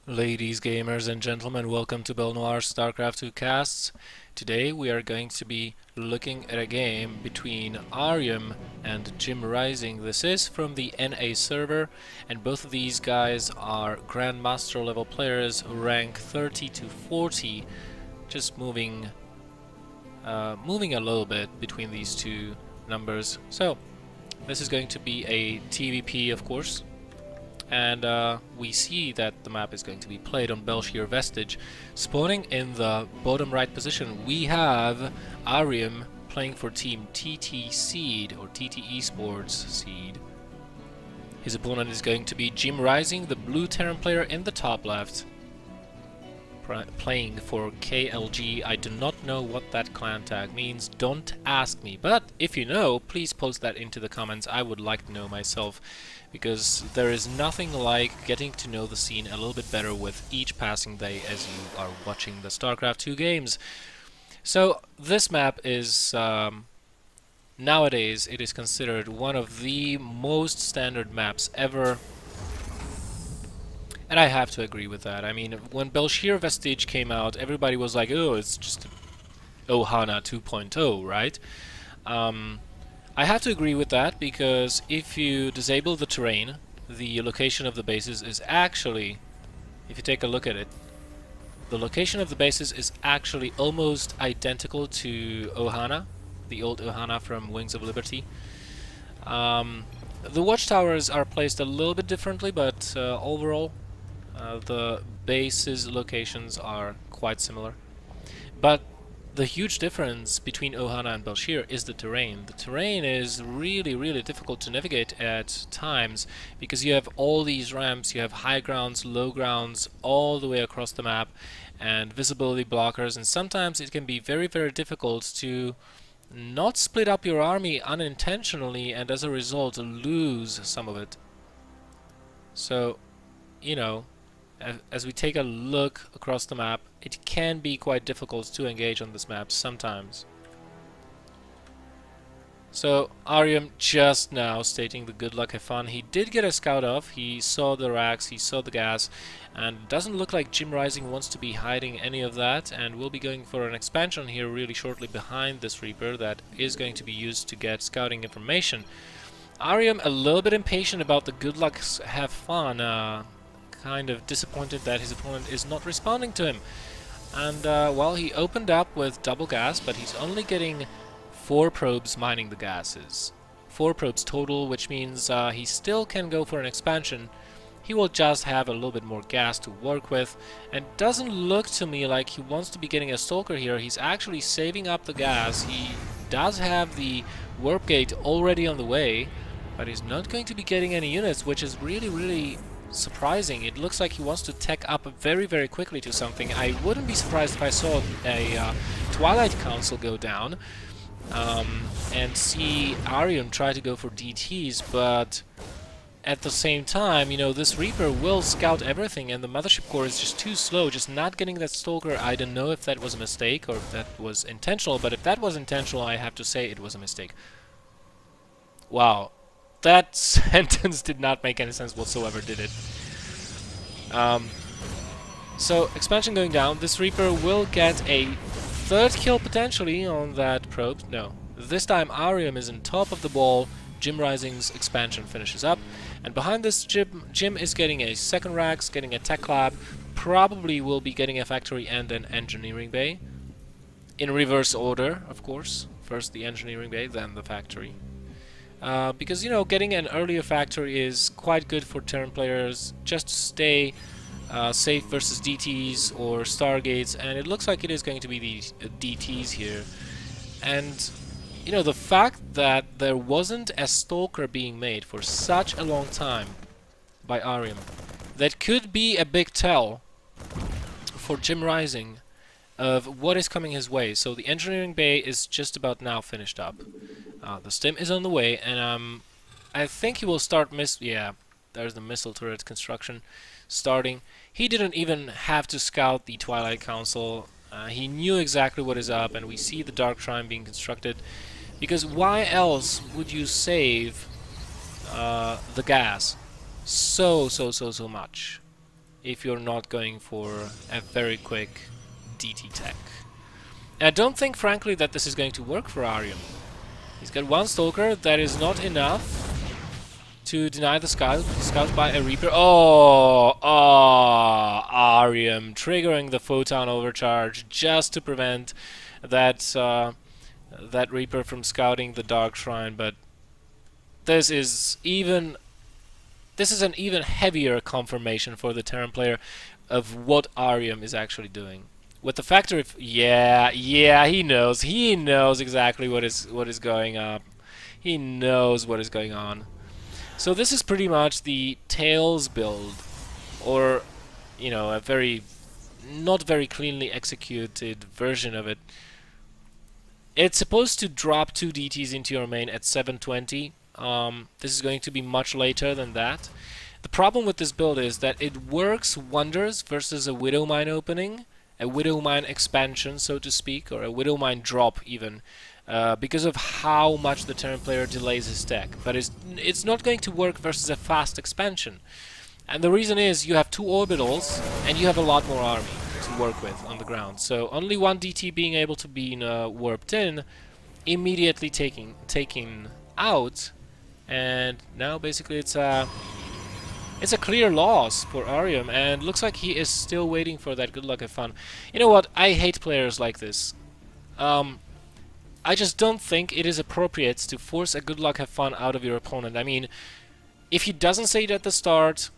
Ladies, gamers, and gentlemen, welcome to BelleNOiR Starcraft 2 casts. Today we are going to be looking at a game between Arium and JimRising. This is from the NA server, and both of these guys are Grandmaster level players, rank 30 to 40, just moving a little bit between these two numbers. So, this is going to be a TVP, of course. And we see that the map is going to be played on BelleNOiR Vestige. Spawning in the bottom right position, we have Arium playing for team TT Seed, or TT Esports Seed. His opponent is going to be JimRising, the blue Terran player in the top left, playing for KLG. I do not know what that clan tag means, don't ask me, but if you know, please post that into the comments. I would like to know myself, because there is nothing like getting to know the scene a little bit better with each passing day as you are watching the StarCraft 2 games. So this map is nowadays it is considered one of the most standard maps ever. And I have to agree with that. I mean, when BelleNOiR Vestige came out, everybody was like, oh, it's just Ohana 2.0, right? I have to agree with that, because if you disable the terrain, the location of the bases is actually, if you take a look at it, the location of the bases is actually almost identical to Ohana, the old Ohana from Wings of Liberty. The watchtowers are placed a little bit differently, but overall, the bases locations are quite similar. But the huge difference between Ohana and BelleNOiR is the terrain. The terrain is really difficult to navigate at times, because you have all these ramps, you have high grounds, low grounds, all the way across the map, and visibility blockers, and sometimes it can be very difficult to not split up your army unintentionally and as a result lose some of it. So, you know, as we take a look across the map, it can be quite difficult to engage on this map sometimes. So Arium just now stating the good luck, have fun. He did get a scout off, he saw the racks, he saw the gas, and it doesn't look like JimRising wants to be hiding any of that, and we'll be going for an expansion here really shortly behind this Reaper that is going to be used to get scouting information. Arium a little bit impatient about the good luck, have fun, kind of disappointed that his opponent is not responding to him. And well, he opened up with double gas, but he's only getting 4 probes mining the gases. 4 probes total, which means he still can go for an expansion. He will just have a little bit more gas to work with, and doesn't look to me like he wants to be getting a Stalker here. He's actually saving up the gas. He does have the warp gate already on the way, but he's not going to be getting any units, which is really surprising. It looks like he wants to tech up very quickly to something. I wouldn't be surprised if I saw a Twilight Council go down and see Arium try to go for DTs, but at the same time, you know, this Reaper will scout everything, and the Mothership Core is just too slow, just not getting that Stalker. I don't know if that was a mistake or if that was intentional, but if that was intentional, I have to say it was a mistake. Wow. That sentence did not make any sense whatsoever, did it? So, expansion going down. This Reaper will get a 3rd kill potentially on that probe. No. This time Arium is on top of the ball. JimRising's expansion finishes up. And behind this, Jim is getting a 2nd racks, getting a tech lab. Probably will be getting a factory and an engineering bay. In reverse order, of course. First the engineering bay, then the factory. Because, you know, getting an earlier factory is quite good for Terran players, just to stay safe versus DTs or Stargates, and it looks like it is going to be the DTs here. And, you know, the fact that there wasn't a Stalker being made for such a long time by Arium, that could be a big tell for JimRising of what is coming his way. So the engineering bay is just about now finished up. The stim is on the way, and I think he will start yeah, there's the missile turret construction starting. He didn't even have to scout the Twilight Council. He knew exactly what is up, and we see the Dark Shrine being constructed. Because why else would you save the gas so much? if you're not going for a very quick DT tech. And I don't think, frankly, that this is going to work for Arium. He's got one Stalker, that is not enough to deny the scout by a Reaper. Oh, Arium triggering the photon overcharge just to prevent that that Reaper from scouting the Dark Shrine. But this is an even heavier confirmation for the Terran player of what Arium is actually doing. With the factor of yeah, he knows exactly what is going up. He knows what is going on. So this is pretty much the Tails build, or you know, a not very cleanly executed version of it. It's supposed to drop 2 DTs into your main at 720. This is going to be much later than that. The problem with this build is that it works wonders versus a Widow Mine opening, a Widow Mine expansion, so to speak, or a Widow Mine drop even, because of how much the Terran player delays his tech. But it's not going to work versus a fast expansion. And the reason is you have 2 orbitals and you have a lot more army to work with on the ground. So only 1 DT being able to be warped in, immediately taken out, and now basically it's a clear loss for Arium, and looks like he is still waiting for that good luck have fun. You know what? I hate players like this. I just don't think it is appropriate to force a good luck have fun out of your opponent. I mean, if he doesn't say it at the start,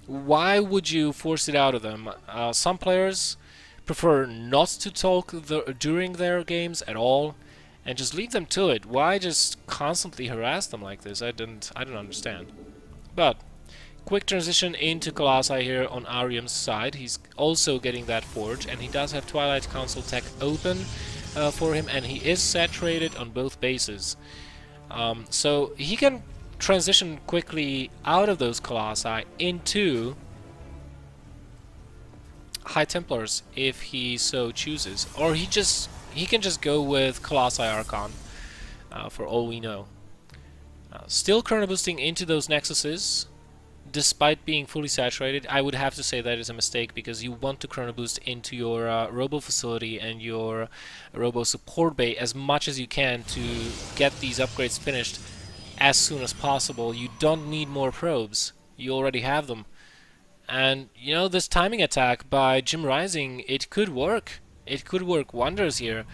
why would you force it out of them? Some players prefer not to talk during their games at all, and just leave them to it. Why just constantly harass them like this? I don't understand. But quick transition into Colossi here on Arium's side. He's also getting that forge, and he does have Twilight Council tech open for him, and he is saturated on both bases. So he can transition quickly out of those Colossi into High Templars if he so chooses, or he can just go with Colossi Archon for all we know. Still chrono boosting into those Nexuses despite being fully saturated. I would have to say that is a mistake, because you want to chrono boost into your Robo facility and your Robo support bay as much as you can to get these upgrades finished as soon as possible. You don't need more probes. You already have them. And, you know, this timing attack by JimRising, it could work. It could work wonders here.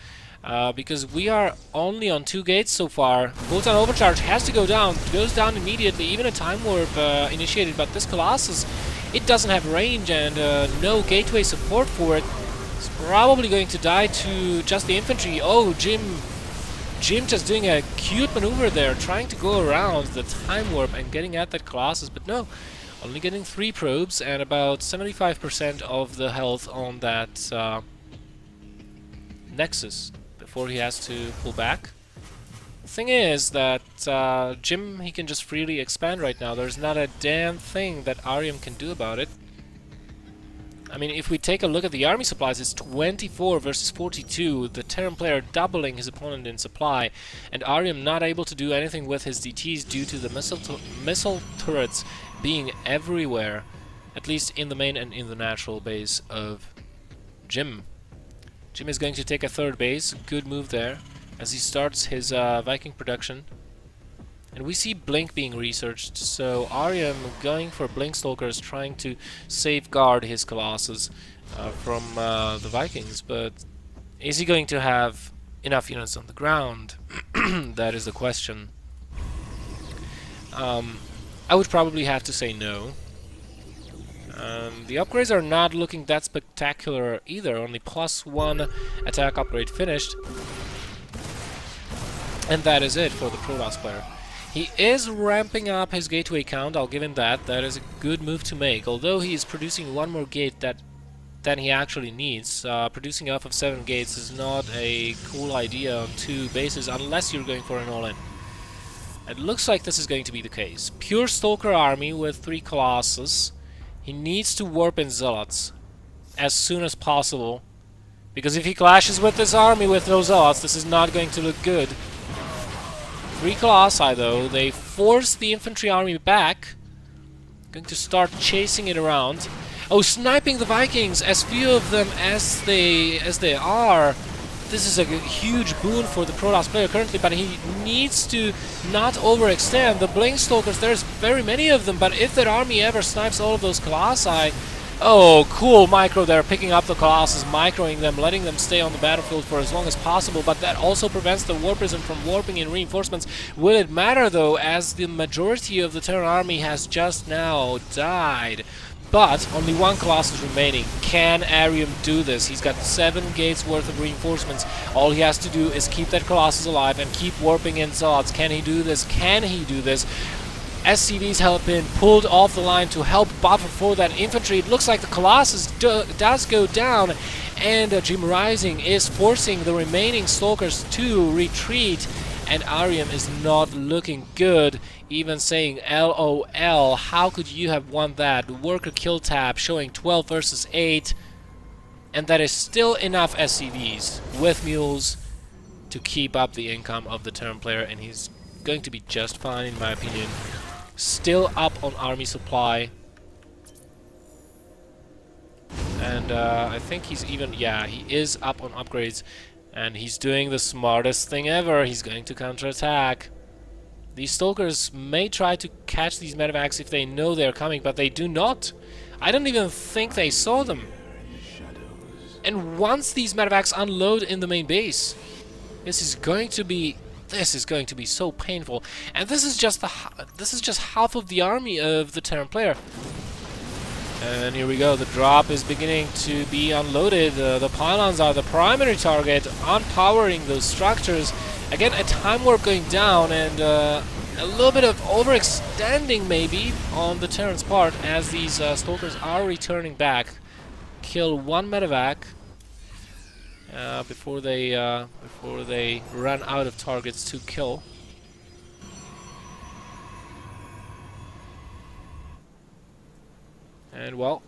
Because we are only on 2 gates so far. Photon Overcharge has to go down. It goes down immediately. Even a Time Warp initiated. But this Colossus, it doesn't have range and no gateway support for it. It's probably going to die to just the infantry. Oh, Jim just doing a cute maneuver there, trying to go around the Time Warp and getting at that Colossus, but no, only getting 3 probes and about 75% of the health on that Nexus before he has to pull back. The thing is that Jim, he can just freely expand right now. There's not a damn thing that Arium can do about it. I mean, if we take a look at the army supplies, it's 24 versus 42, the Terran player doubling his opponent in supply, and Arium not able to do anything with his DTs due to the missile turrets being everywhere, at least in the main and in the natural base of Jim. Jim is going to take a 3rd base, good move there, as he starts his Viking production. And we see Blink being researched, so Arium going for Blink Stalkers, trying to safeguard his Colossus from the Vikings, but is he going to have enough units on the ground? That is the question. I would probably have to say no. The upgrades are not looking that spectacular either, only +1 attack upgrade finished. And that is it for the Protoss player. He is ramping up his gateway count, I'll give him that. That is a good move to make, although he is producing 1 more gate than he actually needs. Producing off of 7 gates is not a cool idea on 2 bases unless you're going for an all-in. It looks like this is going to be the case. Pure Stalker army with 3 Colossus. He needs to warp in Zealots as soon as possible, because if he clashes with this army with no Zealots, this is not going to look good. 3 Colossi though, they force the infantry army back. Going to start chasing it around. Oh, sniping the Vikings, as few of them as they are. This is a huge boon for the Protoss player currently, but he needs to not overextend. The Blink Stalkers, there's very many of them, but if that army ever snipes all of those Colossi... Oh, cool micro there, picking up the Colossus, microing them, letting them stay on the battlefield for as long as possible, but that also prevents the War Prison from warping in reinforcements. Will it matter, though, as the majority of the Terran army has just now died? But only one Colossus remaining. Can Arium do this? He's got 7 gates worth of reinforcements. All he has to do is keep that Colossus alive and keep warping in Zods. Can he do this? Can he do this? SCVs have been pulled off the line to help buffer for that infantry. It looks like the Colossus does go down, and JimRising is forcing the remaining Stalkers to retreat, and Arium is not looking good, even saying LOL, how could you have won that? Worker kill tab showing 12 versus 8, and that is still enough SCVs with mules to keep up the income of the Terran player, and he's going to be just fine in my opinion. Still up on army supply. And I think he's even... yeah, he is up on upgrades. And he's doing the smartest thing ever. He's going to counterattack. These Stalkers may try to catch these medevacs if they know they're coming, but they do not. I don't even think they saw them. And once these medevacs unload in the main base, this is going to be so painful. And this is just half of the army of the Terran player. And here we go, the drop is beginning to be unloaded. The pylons are the primary target, unpowering those structures. Again, a time warp going down, and a little bit of overextending maybe on the Terran's part as these Stalkers are returning back. Kill one medevac before they run out of targets to kill. And well,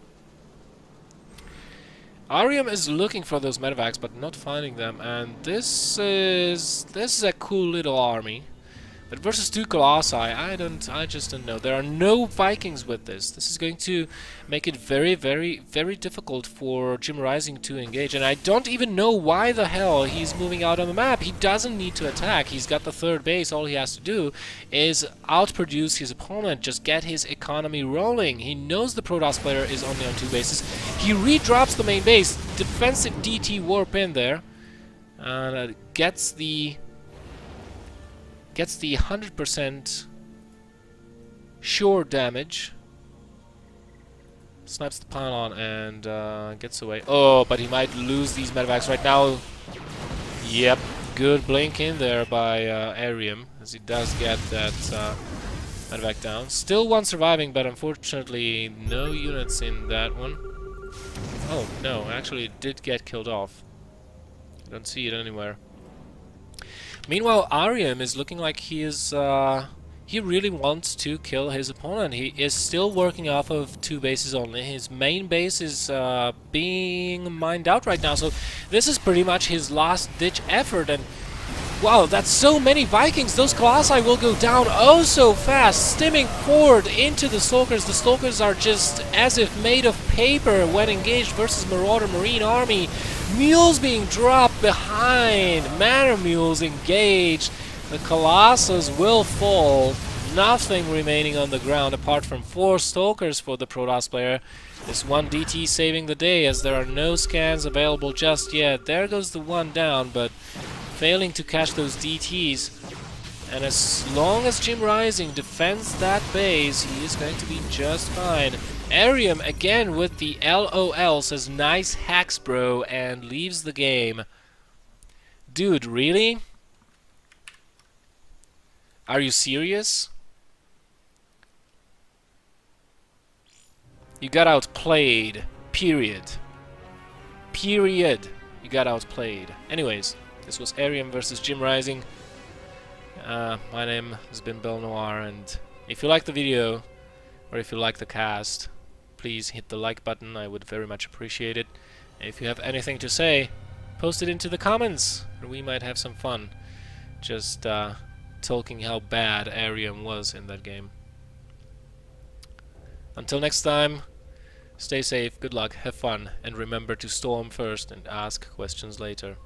Arium is looking for those medevacs but not finding them, and this is a cool little army. But versus 2 Colossi, I just don't know. There are no Vikings with this. This is going to make it very, very, very difficult for JimRising to engage. And I don't even know why the hell he's moving out on the map. He doesn't need to attack. He's got the 3rd base. All he has to do is outproduce his opponent, just get his economy rolling. He knows the Protoss player is only on 2 bases. He redrops the main base, defensive DT warp in there, and gets the 100% sure damage. Snipes the pylon and gets away. Oh, but he might lose these medevacs right now. Yep, good blink in there by Arium, as he does get that medevac down. Still one surviving, but unfortunately no units in that one. Oh, no, actually it did get killed off. I don't see it anywhere. Meanwhile, Arium is looking like he is, he really wants to kill his opponent. He is still working off of 2 bases only. His main base is being mined out right now, so this is pretty much his last-ditch effort. And wow, that's so many Vikings! Those Colossi will go down oh so fast, stimming forward into the Stalkers. The Stalkers are just as if made of paper when engaged versus Marauder Marine Army. Mules being dropped behind, Manor Mules engaged. The Colossus will fall. Nothing remaining on the ground apart from 4 Stalkers for the Protoss player. This one DT saving the day as there are no scans available just yet. There goes the one down, but failing to catch those DTs. And as long as JimRising defends that base, he is going to be just fine. Arium again with the LOL says nice hacks bro and leaves the game. Dude, really? Are you serious? You got outplayed. Period. Period. You got outplayed. Anyways, this was Arium versus JimRising. My name has been BelleNOiR, and if you like the video, or if you like the cast, please hit the like button. I would very much appreciate it. And if you have anything to say, post it into the comments, and we might have some fun just talking how bad Arium was in that game. Until next time, Stay safe, good luck, have fun, and remember to storm first and ask questions later.